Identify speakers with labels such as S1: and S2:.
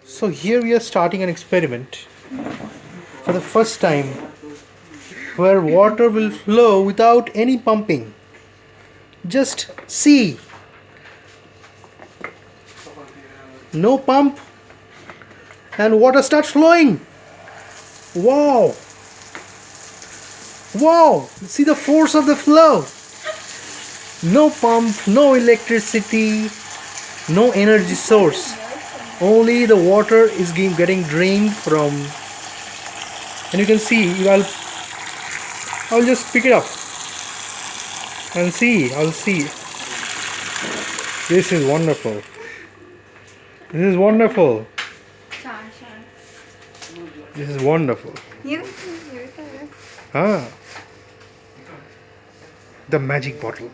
S1: So here we are starting an experiment for the first time where water will flow without any pumping. Just see, no pump and water starts flowing. Wow! Wow! See the force of the flow. No pump, no electricity, no energy source. Only the water is getting drained from, and you can see, I'll just pick it up and see. I'll see. This is wonderful. This is wonderful. This is wonderful. Ah, the magic bottle.